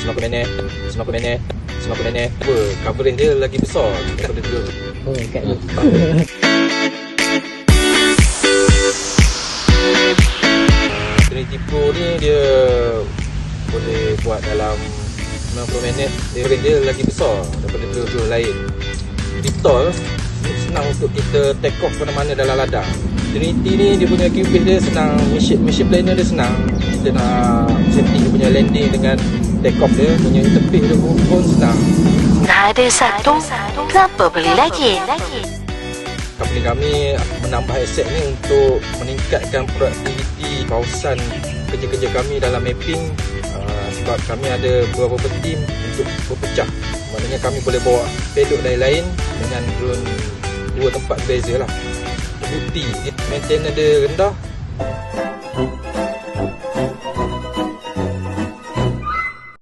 90 minit. Coverage dia lagi besar daripada dulu. Oh, kat tu. Trinity Pro ni dia boleh buat dalam 90 minit. Dia lagi besar daripada drone lain. Vitol senang untuk kita take off mana-mana dalam ladang. Trinity ni dia punya QPH dia senang, mission planner dia senang. Kita nak setting dia punya landing dengan take off dia, punya interface dia pun senang. Ada satu, kenapa beli lagi? Company kami menambah aset ni untuk meningkatkan produktiviti kawasan kerja-kerja kami dalam mapping. Sebab kami ada beberapa tim untuk berpecah. Maknanya kami boleh bawa payload lain-lain dengan drone dua tempat berbeza lah. Terbukti maintenance dia rendah,